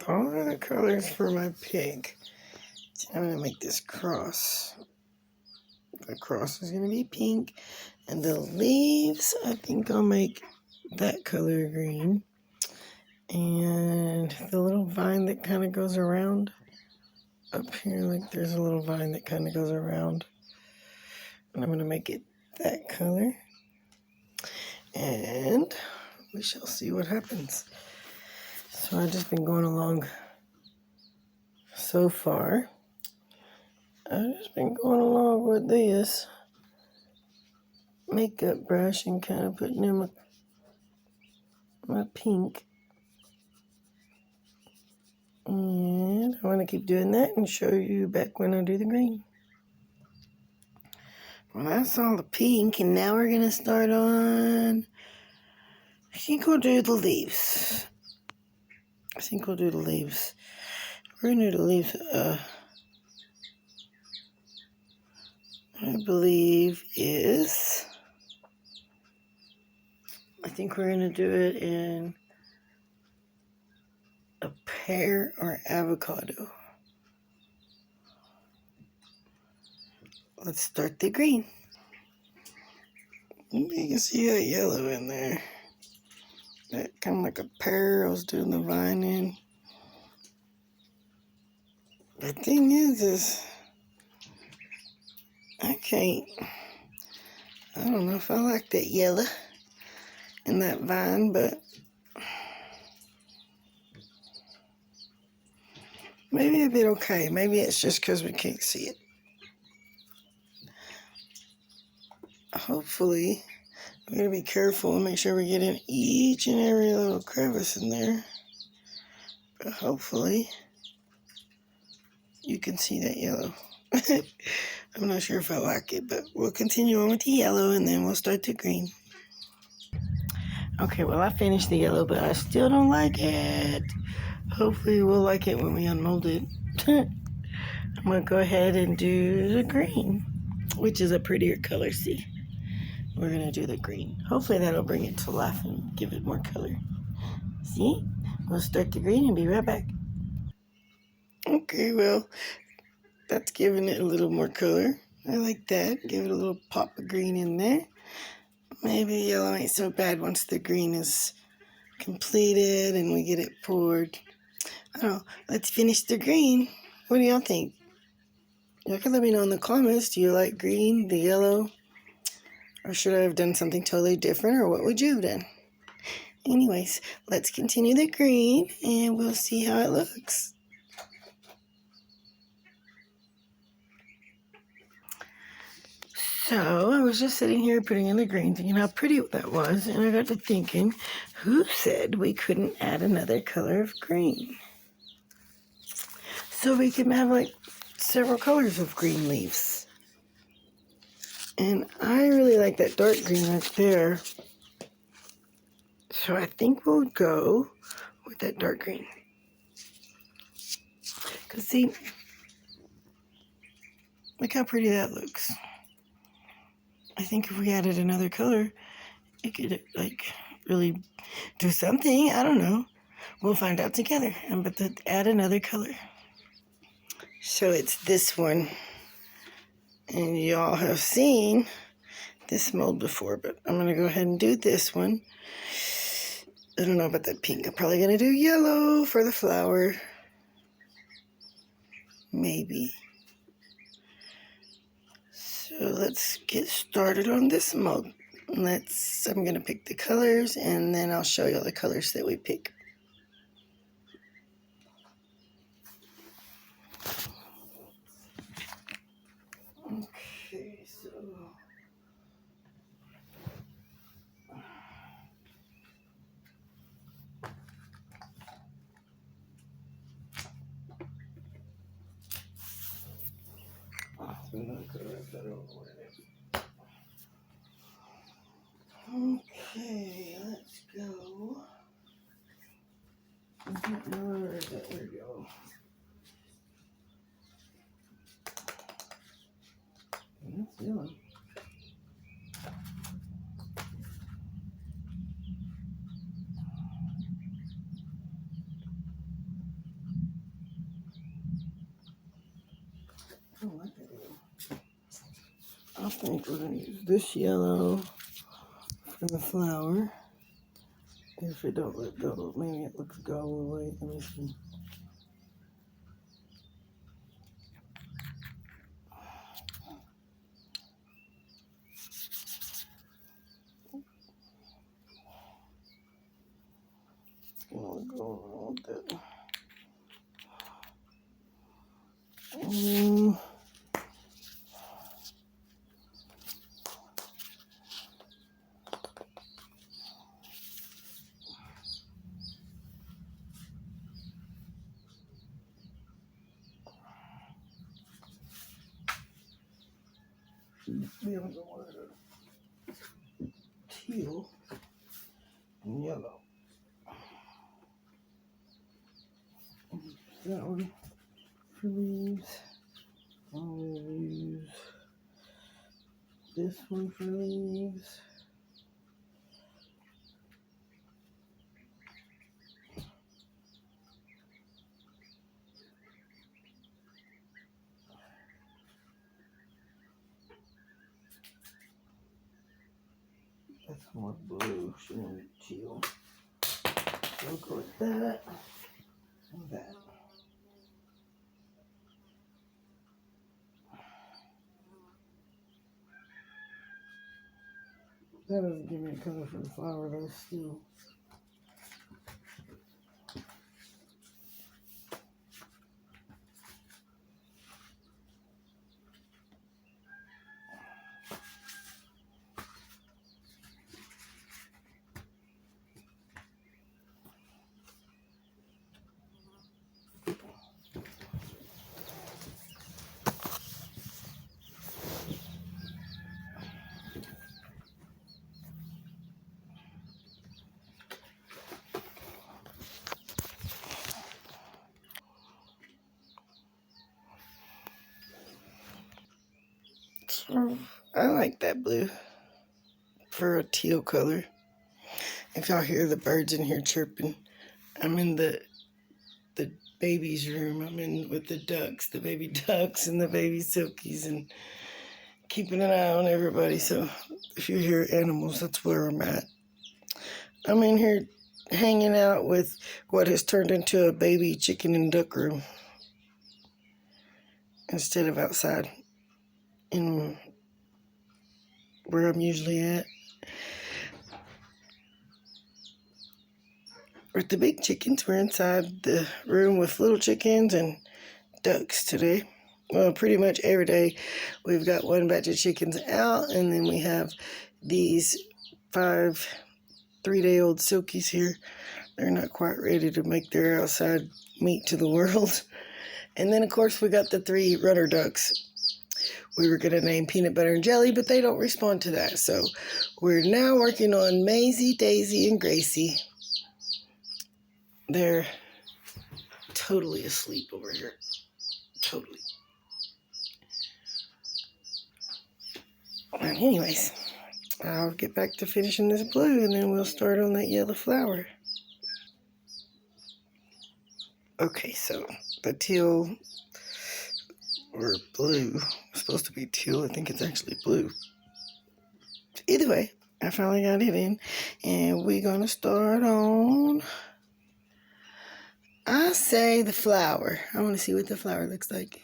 all are the colors for my pig. So I'm going to make this cross. The cross is going to be pink. And the leaves, I think I'll make that color green. And the little vine that kind of goes around up here, like there's a little vine that kind of goes around. And I'm going to make it that color. And we shall see what happens. So I've just been going along so far. I've just been going along with this makeup brush and kind of putting in my pink. And I want to keep doing that and show you back when I do the green. Well, that's all the pink, and now we're going to start on, I think we'll do the leaves. We're going to do the leaves, I believe I think we're going to do it in a pear or avocado. Let's start the green. You can see that yellow in there. That kind of like a pear I was doing the vine in. The thing is I don't know if I like that yellow in that vine, but maybe it'll be okay. Maybe it's just because we can't see it. Hopefully, we're going to be careful and make sure we get in each and every little crevice in there. But hopefully, you can see that yellow. I'm not sure if I like it, but we'll continue on with the yellow and then we'll start the green. Okay, well, I finished the yellow, but I still don't like it. Hopefully, we'll like it when we unmold it. I'm going to go ahead and do the green, which is a prettier color, see? We're going to do the green. Hopefully, that'll bring it to life and give it more color. See? We'll start the green and be right back. Okay, well, that's giving it a little more color. I like that. Give it a little pop of green in there. Maybe yellow ain't so bad once the green is completed and we get it poured. I don't know. Let's finish the green. What do y'all think? Y'all can let me know in the comments. Do you like green, the yellow? Or should I have done something totally different? Or what would you have done? Anyways, let's continue the green and we'll see how it looks. So I was just sitting here putting in the green, thinking how pretty that was, and I got to thinking, who said we couldn't add another color of green? So we can have like several colors of green leaves. And I really like that dark green right there. So I think we'll go with that dark green. Because see, look how pretty that looks. I think if we added another color, it could like really do something. I don't know. We'll find out together. I'm about to add another color. So it's this one. And y'all have seen this mold before, but I'm going to go ahead and do this one. I don't know about that pink. I'm probably going to do yellow for the flower. Maybe. So let's get started on this mold. I'm going to pick the colors and then I'll show you all the colors that we pick. Okay, so okay, let's go. Where is it? There we go. That's yellow. don't like that yellow. I think we're going to use this yellow for the flower. If it don't look gold, maybe it looks gold. Wait, let me see. It's gonna look gold with that. We haven't got one of the teal and yellow. That one for leaves. I'll use this one for leaves. That's more blue. She wanted teal. So I'll go with that and that. That doesn't give me a color for the flower though, still. So I like that blue for a teal color. If y'all hear the birds in here chirping, I'm in the baby's room. I'm in with the ducks, the baby ducks and the baby silkies, and keeping an eye on everybody. So if you hear animals, that's where I'm at. I'm in here hanging out with what has turned into a baby chicken and duck room instead of outside in where I'm usually at. With the big chickens, we're inside the room with little chickens and ducks today. Well, pretty much every day we've got one batch of chickens out, and then we have these 5 3-day-old silkies here. They're not quite ready to make their outside meat to the world. And then, of course, we got the 3 runner ducks. We were going to name Peanut Butter and Jelly, but they don't respond to that. So we're now working on Maisie, Daisy, and Gracie. They're totally asleep over here. Totally. But anyways, I'll get back to finishing this blue, and then we'll start on that yellow flower. Okay, so the teal or blue, it's supposed to be teal. I think it's actually blue. Either way, I finally got it in, and we're going to start on, I say, the flower. I want to see what the flower looks like.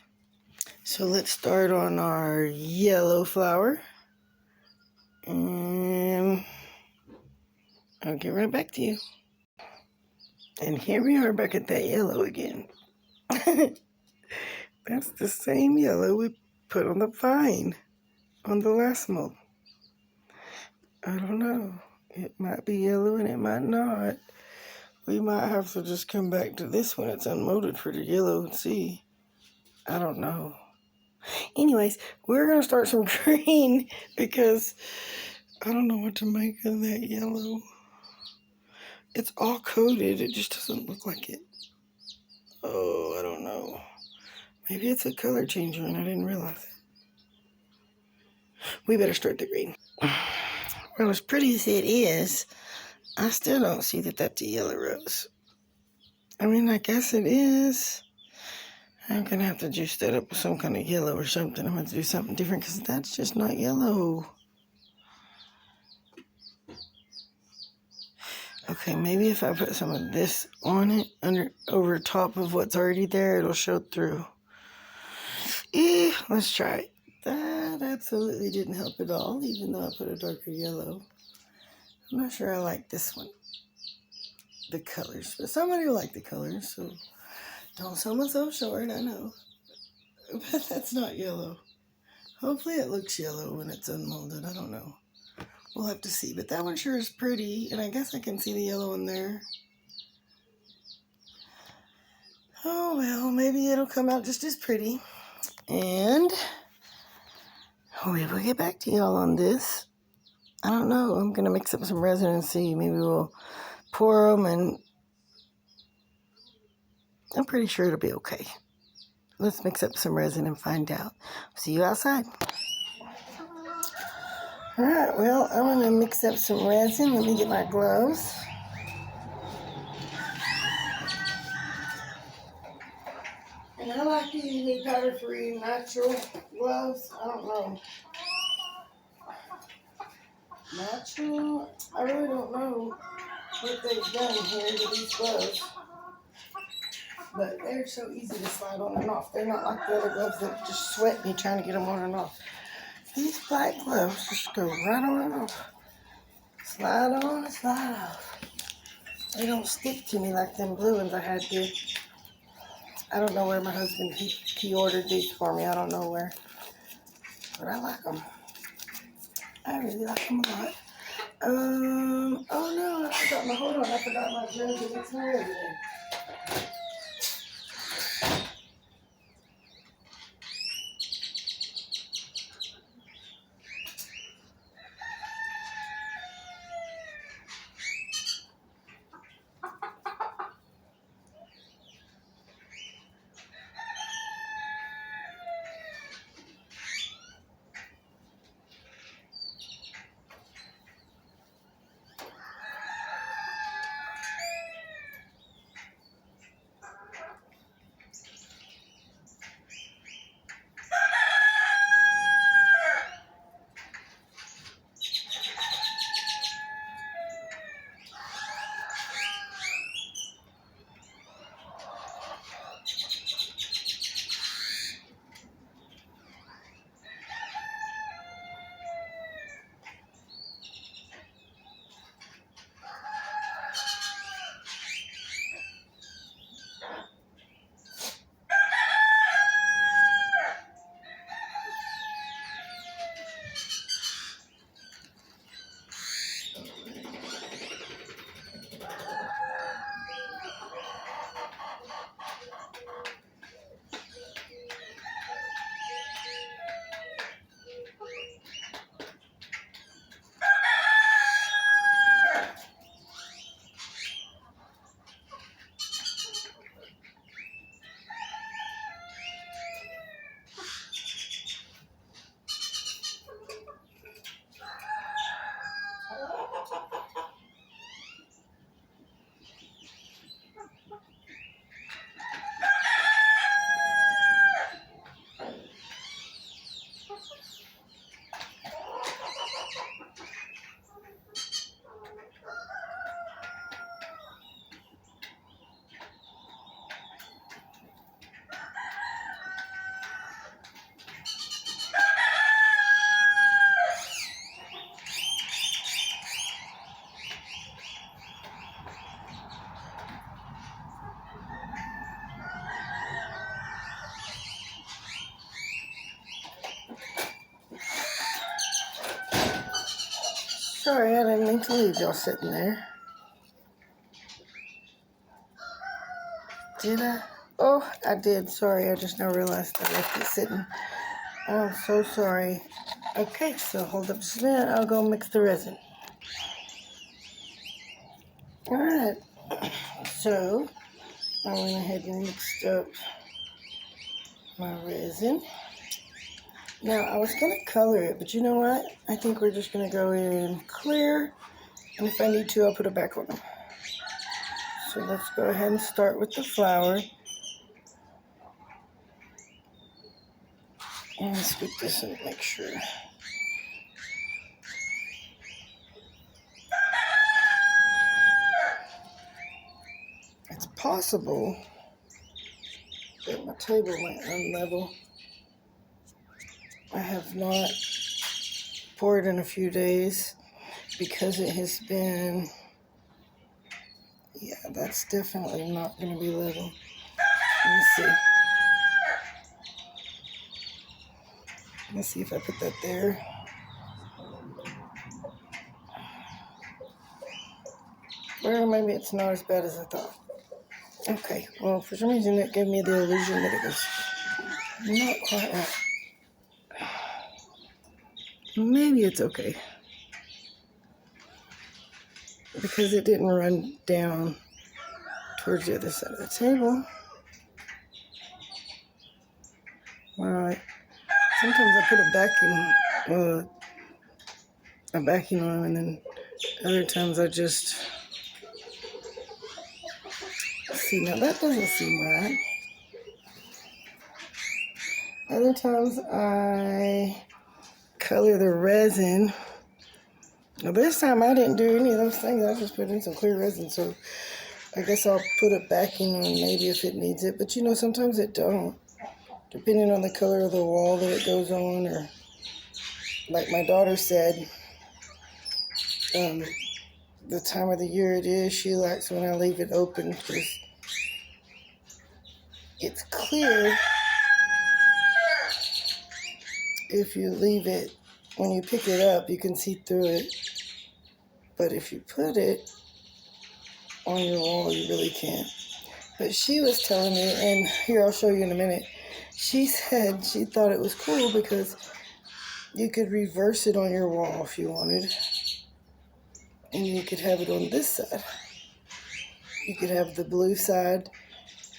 So let's start on our yellow flower, and I'll get right back to you. And here we are back at that yellow again. That's the same yellow we put on the vine on the last mold. I don't know. It might be yellow and it might not. We might have to just come back to this when it's unmolded for the yellow and see. I don't know. Anyways, we're going to start some green because I don't know what to make of that yellow. It's all coated. It just doesn't look like it. Oh, I don't know. Maybe it's a color changer and I didn't realize it. We better start the green. Well, as pretty as it is, I still don't see that that's a yellow rose. I mean, I guess it is. I'm gonna have to juice that up with some kind of yellow or something. I'm gonna do something different because that's just not yellow. Okay, maybe if I put some of this on it, over top of what's already there, it'll show through. Let's try it. That absolutely didn't help at all, even though I put a darker yellow. I'm not sure I like this one, the colors, but somebody will like the colors, so don't sell myself short, I know. But that's not yellow. Hopefully it looks yellow when it's unmolded, I don't know. We'll have to see, but that one sure is pretty, and I guess I can see the yellow in there. Oh well, maybe it'll come out just as pretty. And we will get back to y'all on this. I don't know. I'm going to mix up some resin and see. Maybe we'll pour them, and I'm pretty sure it'll be okay. Let's mix up some resin and find out. See you outside. All right, well, I'm going to mix up some resin. Let me get my gloves. And I like to use powder-free natural gloves. I don't know. Natural? I really don't know what they've done here to these gloves. But they're so easy to slide on and off. They're not like the other gloves that just sweat me trying to get them on and off. These black gloves just go right on and off. Slide on and slide off. They don't stick to me like them blue ones I had did. I don't know where my husband, he ordered these for me. I don't know where. But I like them. I really like them a lot. Oh no, hold on, I forgot my jug to mix my resin in. Sorry, I didn't mean to leave y'all sitting there. Did I? Oh, I did. Sorry, I just now realized I left it sitting. I'm so sorry. Okay, so hold up just a minute. I'll go mix the resin. Alright, so I went ahead and mixed up my resin. Now, I was going to color it, but you know what? I think we're just going to go in clear, and if I need to, I'll put it back on. So let's go ahead and start with the flower. And scoop this and make sure. It's possible that my table might unlevel. I have not poured in a few days because it has been, yeah, that's definitely not going to be level. Let me see. Let's see if I put that there. Well, maybe it's not as bad as I thought. Okay, well, for some reason it gave me the illusion that it was not quite right. Maybe it's okay. Because it didn't run down towards the other side of the table. Alright. Sometimes I put a backing on, and then other times I just see. Now that doesn't seem right. Other times I color the resin. Now this time I didn't do any of those things. I just put in some clear resin, so I guess I'll put a backing on maybe if it needs it. But you know, sometimes it don't, depending on the color of the wall that it goes on, or like my daughter said, the time of the year it is, she likes when I leave it open because it's clear if you leave it. When you pick it up, you can see through it. But if you put it on your wall, you really can't. But she was telling me, and here I'll show you in a minute, she said she thought it was cool because you could reverse it on your wall if you wanted. And you could have it on this side. You could have the blue side,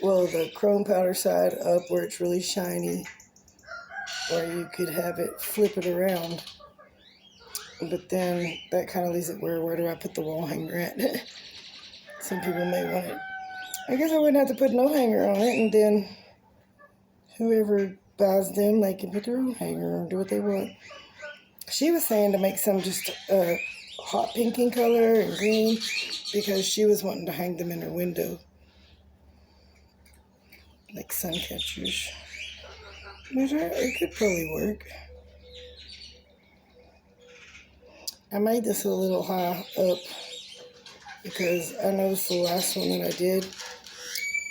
well, the chrome powder side up where it's really shiny. Or you could have it flip it around. But then that kind of leaves it where do I put the wall hanger at? Some people may want it. I guess I wouldn't have to put no hanger on it, and then whoever buys them, they can put their own hanger or do what they want. She was saying to make some just hot pinking color and green because she was wanting to hang them in her window. Like sun catchers. But it could probably work. I made this a little high up because I noticed the last one that I did,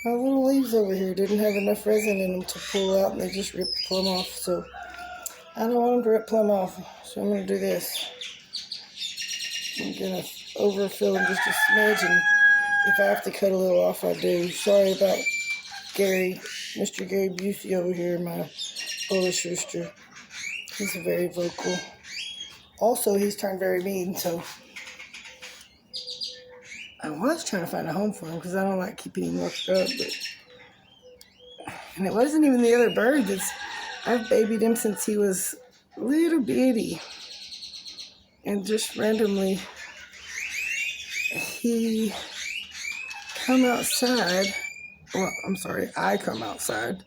my little leaves over here didn't have enough resin in them to pull out, and they just ripped plumb off. So I don't want them to rip plumb off. So I'm going to do this. I'm going to overfill them just a smidge, and if I have to cut a little off, I do. Sorry about Gary, Mr. Gary Busey over here, my Polish rooster. He's very vocal. Also, he's turned very mean, so I was trying to find a home for him because I don't like keeping him locked up. And it wasn't even the other bird. I've babied him since he was little bitty. And just randomly, he come outside. Well, I'm sorry, I come outside.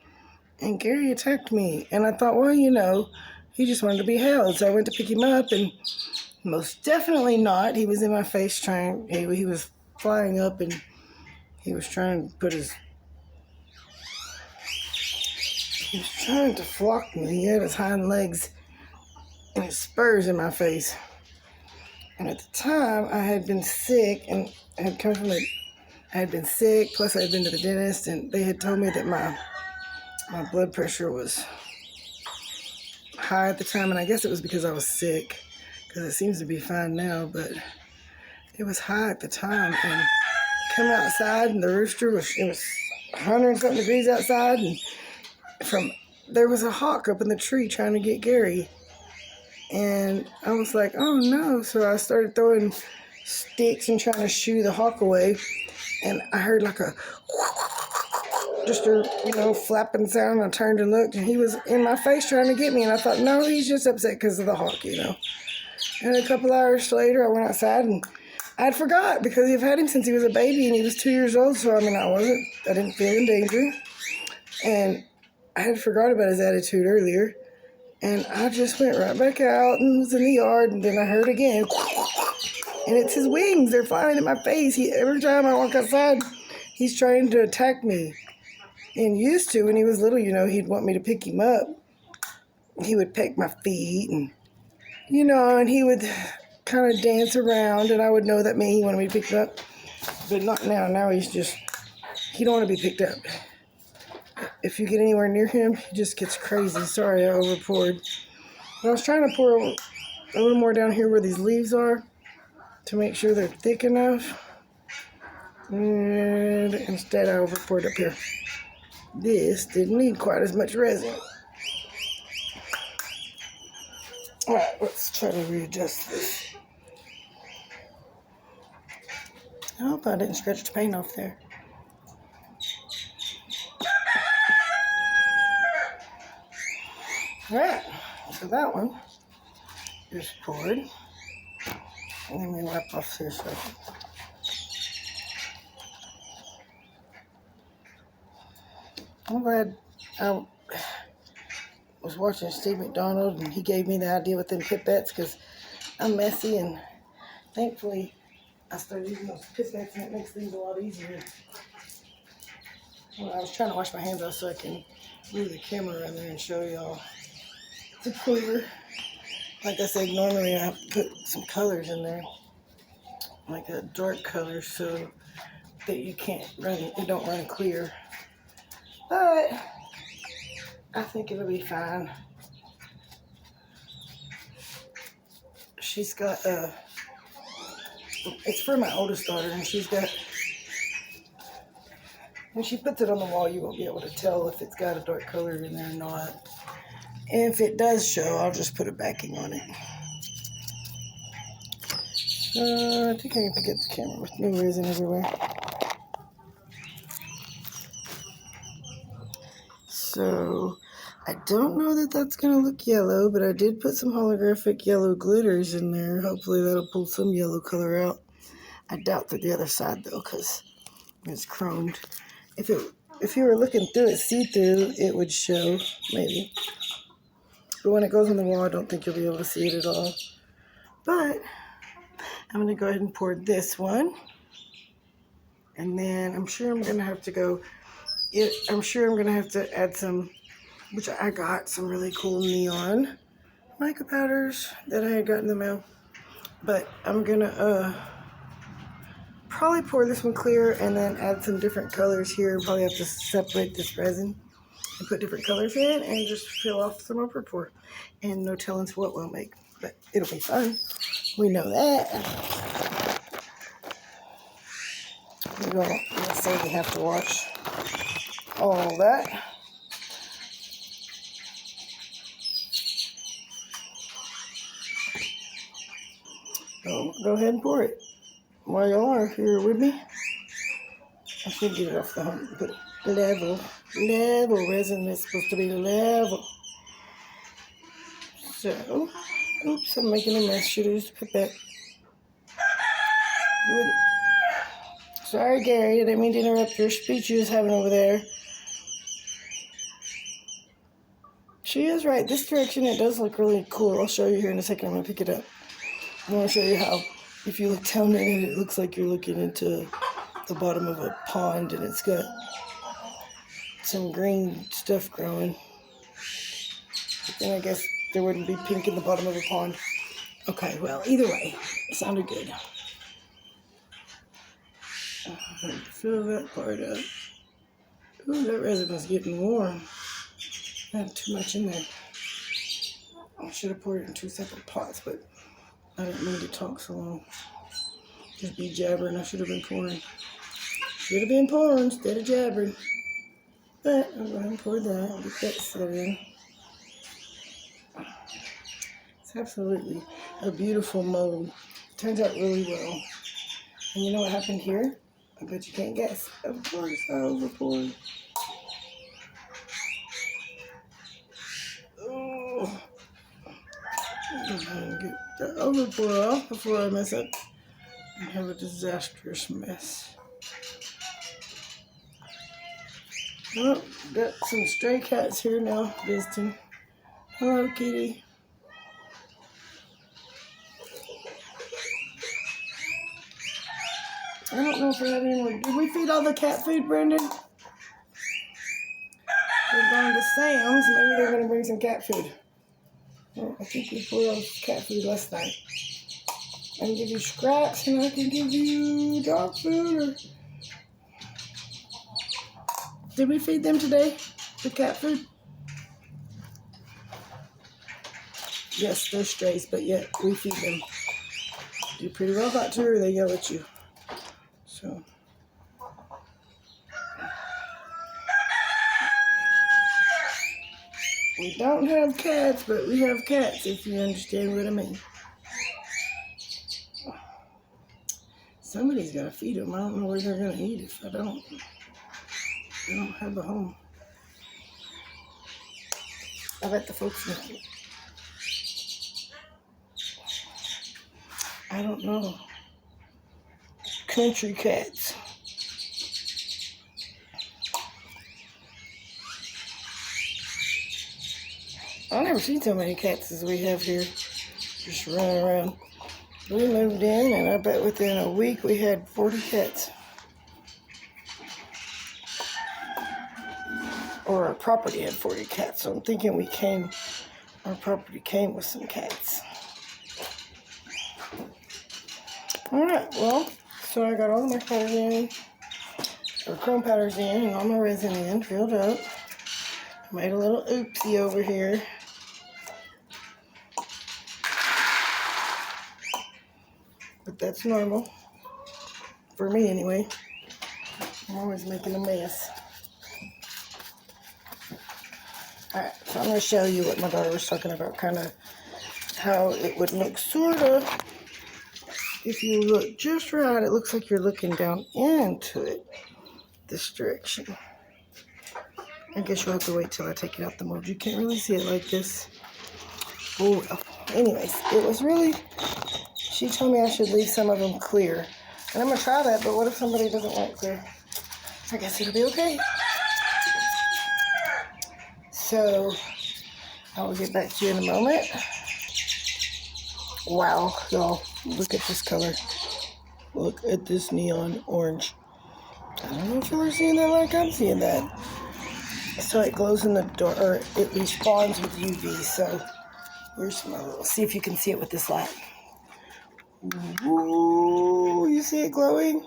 And Gary attacked me. And I thought, well, you know, he just wanted to be held. So I went to pick him up, and most definitely not. He was in my face trying, he was flying up, and he was trying to flock me. He had his hind legs and his spurs in my face. And at the time, I had been sick, and I had been sick, plus I had been to the dentist, and they had told me that my blood pressure was high at the time, and I guess it was because I was sick, because it seems to be fine now, but it was high at the time. And come outside, and the rooster it was 100 and something degrees outside, and there was a hawk up in the tree trying to get Gary, and I was like, oh no. So I started throwing sticks and trying to shoo the hawk away, and I heard like just a flapping sound. I turned and looked, and he was in my face trying to get me, and I thought, no, he's just upset because of the hawk, And a couple hours later, I went outside, and I'd forgot because I've had him since he was a baby, and he was 2 years old. So I didn't feel in danger, and I had forgot about his attitude earlier. And I just went right back out and was in the yard, and then I heard again. And it's his wings. They're flying in my face. Every time I walk outside, he's trying to attack me. And used to, when he was little, he'd want me to pick him up. He would peck my feet and, and he would kind of dance around, and I would know that meant he wanted me to pick him up. But not now. Now he don't want to be picked up. If you get anywhere near him, he just gets crazy. Sorry, I over-poured. But I was trying to pour a little more down here where these leaves are to make sure they're thick enough. And instead, I over-poured up here. This didn't need quite as much resin. Alright, let's try to readjust this. I hope I didn't scratch the paint off there. Alright, so that one is poured. And then we wipe off here so. I'm glad I was watching Steve McDonald and he gave me the idea with them pipettes because I'm messy, and thankfully I started using those pipettes and it makes things a lot easier. Well, I was trying to wash my hands off so I can move the camera around there and show y'all the clear. Like I said, normally I have to put some colors in there, like a dark color, so that it don't run clear. But I think it'll be fine. She's got it's for my oldest daughter, and when she puts it on the wall, you won't be able to tell if it's got a dark color in there or not. And if it does show, I'll just put a backing on it. I think I can get the camera with new resin everywhere. So, I don't know that that's going to look yellow, but I did put some holographic yellow glitters in there. Hopefully that'll pull some yellow color out. I doubt that the other side, though, because it's chromed. If you were looking through it see-through, it would show, maybe. But when it goes on the wall, I don't think you'll be able to see it at all. But I'm going to go ahead and pour this one. And then I'm sure I'm going to have to add some, which I got some really cool neon mica powders that I had gotten in the mail. But I'm going to probably pour this one clear and then add some different colors here. Probably have to separate this resin and put different colors in and just fill off some upper pour. And no telling what we'll make, but it'll be fun. We know that. We don't necessarily have to watch all that. So go ahead and pour it. While y'all are here with me, I should get it off the hump. Put level resin is supposed to be level. So, oops, I'm making a mess. Should have used a pipette. Sorry, Gary, I didn't mean to interrupt your speech you was having over there. She is right. This direction, it does look really cool. I'll show you here in a second. I'm going to pick it up. I want to show you how, if you look down in it, it looks like you're looking into the bottom of a pond, and it's got some green stuff growing. But then I guess there wouldn't be pink in the bottom of a pond. Okay, well, either way, it sounded good. Fill that part up. Ooh, that resin is getting warm. I had too much in there. I should have poured it in 2 separate pots, but I didn't mean to talk so long. Just be jabbering. I should have been pouring. Should have been pouring instead of jabbering. But I'll go ahead and pour that. Get that set in. It's absolutely a beautiful mold. Turns out really well. And you know what happened here? I bet you can't guess. Of course, I overpoured. Oh. I'm gonna get the overpour off before I mess up and have a disastrous mess. Well, got some stray cats here now visiting. Hello, kitty. I don't know if we have any more. Did we feed all the cat food, Brendan? They're going to Sam's. Maybe they're going to bring some cat food. Well, I think we poured cat food last night. I can give you scraps and I can give you dog food. Or... Did we feed them today? The cat food? Yes, they're strays, but yet we feed them. Do pretty well not to, or they yell at you. So. We don't have cats, but we have cats, if you understand what I mean. Somebody's got to feed them. I don't know where they're going to eat if I don't. I don't have a home. I bet the folks know. I don't know. Country cats. I've never seen so many cats as we have here, just running around. We moved in, and I bet within a week we had 40 cats. Or our property had 40 cats, so I'm thinking our property came with some cats. Alright, well, so I got all the mica powders in, or chrome powders in, and all my resin in, filled up. Made a little oopsie over here. But that's normal. For me, anyway. I'm always making a mess. Alright, so I'm going to show you what my daughter was talking about, kind of how it would look, sort of. If you look just right, it looks like you're looking down into it, this direction. I guess you'll have to wait till I take it out the mold. You can't really see it like this. Oh, well. Anyways, it was really, she told me I should leave some of them clear. And I'm going to try that, but what if somebody doesn't want it clear? I guess it'll be okay. So, I will get back to you in a moment. Wow, y'all, look at this color. Look at this neon orange. I don't know if y'all are seeing that like I'm seeing that. So it glows in the dark, or it responds with UV. So where's my little, see if you can see it with this light. Ooh, you see it glowing?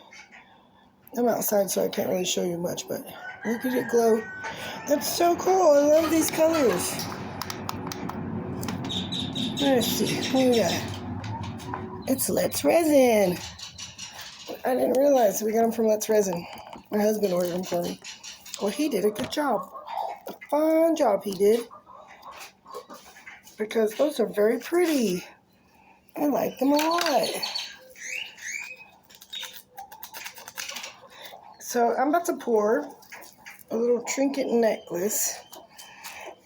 I'm outside, so I can't really show you much, but look at it glow. That's so cool. I love these colors. Let's see. What we got? It's Let's Resin. I didn't realize we got them from Let's Resin. My husband ordered them for me. Well, he did a good job. A fine job he did. Because those are very pretty. I like them a lot. So I'm about to pour a little trinket necklace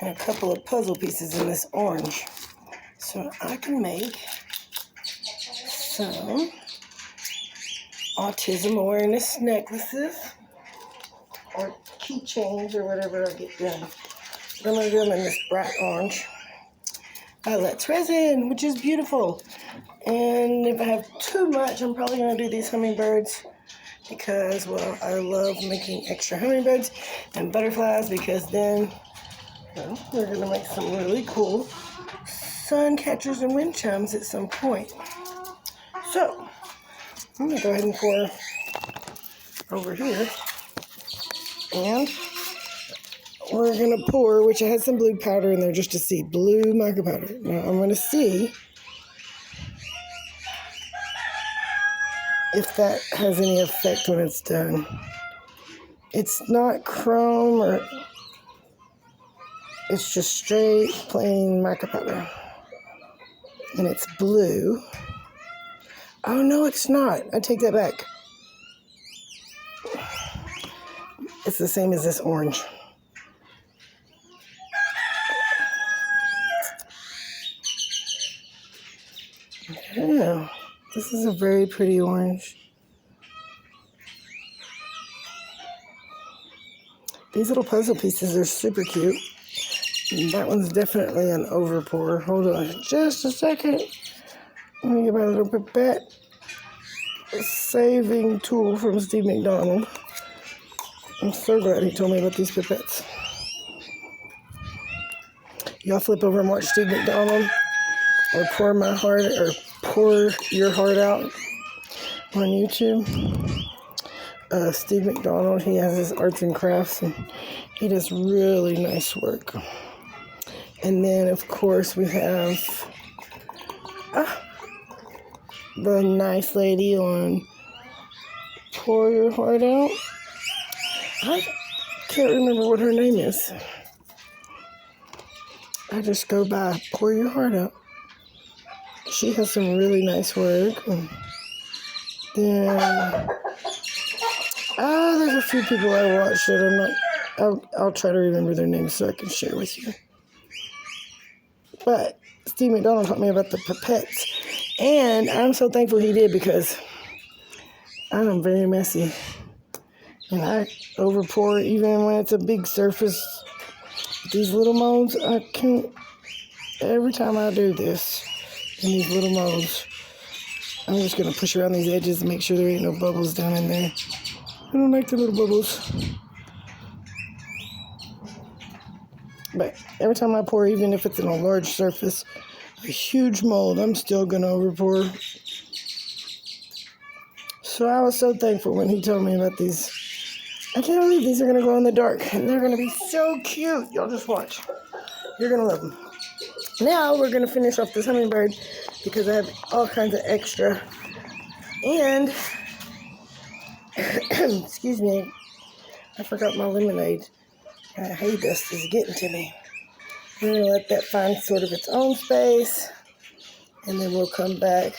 and a couple of puzzle pieces in this orange. So I can make some autism awareness necklaces or keychains or whatever I get done. But I'm going to do them in this bright orange by Let's Resin, which is beautiful. And if I have too much, I'm probably going to do these hummingbirds because, well, I love making extra hummingbirds and butterflies because then, well, we're going to make some really cool sun catchers and wind chimes at some point. So, I'm going to go ahead and pour over here. And we're going to pour, which I had some blue powder in there just to see, blue mica powder. Now, I'm going to see if that has any effect when it's done. It's not chrome or, it's just straight plain mica powder. And it's blue. Oh, no, it's not. I take that back. It's the same as this orange. Yeah, this is a very pretty orange. These little puzzle pieces are super cute. That one's definitely an over pour. Hold on just a second. Let me get my little pipette. Saving tool from Steve McDonald. I'm so glad he told me about these pipettes. Y'all flip over and watch Steve McDonald or pour your heart out on YouTube. Steve McDonald, he has his arts and crafts and he does really nice work. And then of course we have the nice lady on Pour Your Heart Out. I can't remember what her name is. I just go by Pour Your Heart Out. She has some really nice work. And then there's a few people I watched that I'll try to remember their names so I can share with you. But Steve McDonald taught me about the pipettes. And I'm so thankful he did because I am very messy. And I overpour even when it's a big surface. These little molds, I can't. Every time I do this in these little molds, I'm just going to push around these edges and make sure there ain't no bubbles down in there. I don't like the little bubbles. But every time I pour, even if it's in a large surface, a huge mold, I'm still going to overpour. So I was so thankful when he told me about these. I can't believe these are going to glow in the dark. And they're going to be so cute. Y'all just watch. You're going to love them. Now we're going to finish off this hummingbird because I have all kinds of extra. And, excuse me, I forgot my lemonade. Hay dust is getting to me. We're going to let that find sort of its own space. And then we'll come back,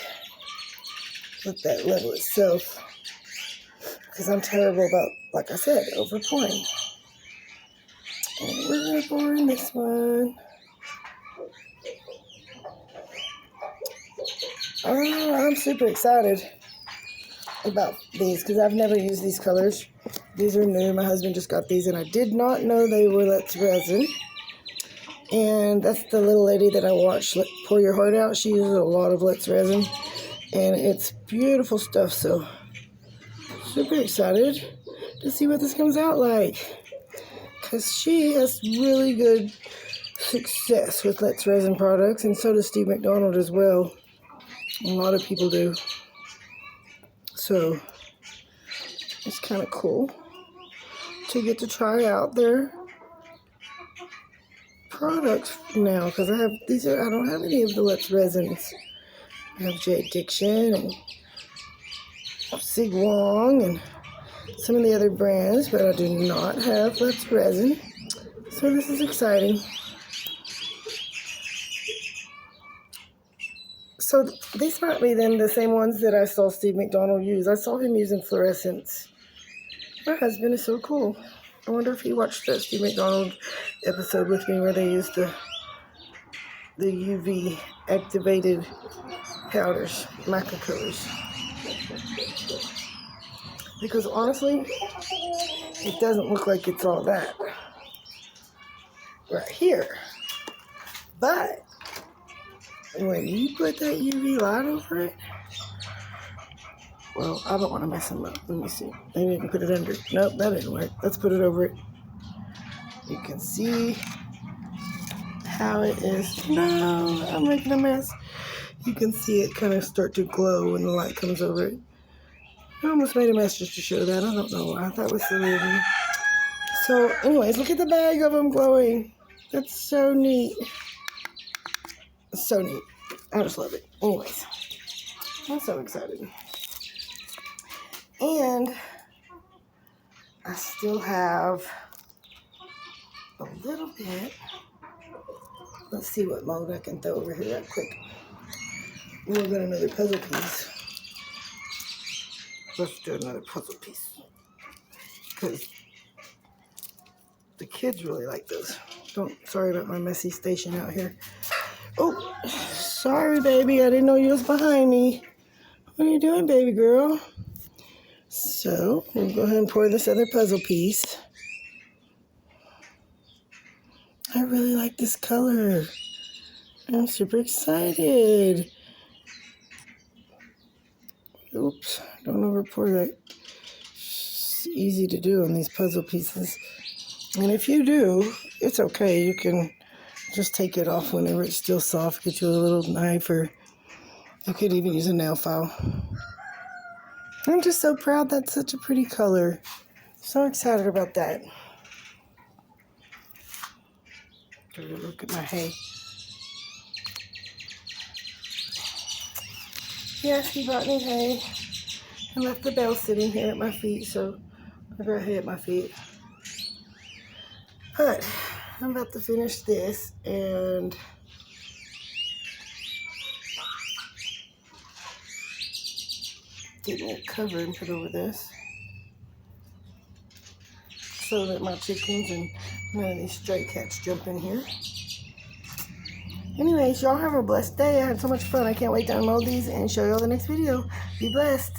let that level itself. Because I'm terrible about, like I said, overpouring. And we're going to pour in this one. I'm super excited about these because I've never used these colors. These are new. My husband just got these and I did not know they were Let's Resin. And that's the little lady that I watched Pour Your Heart Out. She uses a lot of Let's Resin and it's beautiful stuff. So super excited to see what this comes out like because she has really good success with Let's Resin products and so does Steve McDonald as well. A lot of people do. So it's kind of cool to get to try out their products now because I don't have any of the Let's Resins. I have Jade Diction and Sig Wong and some of the other brands, but I do not have Let's Resin. So this is exciting. So these might be then the same ones that I saw Steve McDonald use. I saw him using fluorescents. My husband is so cool. I wonder if he watched that Steve McDonald episode with me where they used the UV activated powders, mica colors. Because honestly, it doesn't look like it's all that right here. But when you put that UV light over it, well, I don't want to mess them up. Let me see. Maybe I can put it under. Nope, that didn't work. Let's put it over it. You can see how it is. No, I'm making a mess. You can see it kind of start to glow when the light comes over it. I almost made a mess just to show that. I don't know why. That was silly of me. So, anyways, look at the bag of them glowing. That's so neat. So neat. I just love it. Anyways, I'm so excited. And I still have a little bit. Let's see what mold I can throw over here right quick. We'll get another puzzle piece. Let's do another puzzle piece. Because the kids really like those. Sorry about my messy station out here. Oh, sorry, baby. I didn't know you was behind me. What are you doing, baby girl? So, we'll go ahead and pour this other puzzle piece. I really like this color. I'm super excited. Oops, don't overpour that. It's easy to do on these puzzle pieces. And if you do, it's okay. You can just take it off whenever it's still soft. Get you a little knife, or you could even use a nail file. I'm just so proud. That's such a pretty color. So excited about that. Look at my hay. Yes, he brought me hay and left the bell sitting here at my feet, so I got hay at my feet. But I'm about to finish this and get me a cover and put over this so that my chickens and none of these stray cats jump in here. Anyways, y'all have a blessed day. I had so much fun. I can't wait to unload these and show y'all the next video. Be blessed.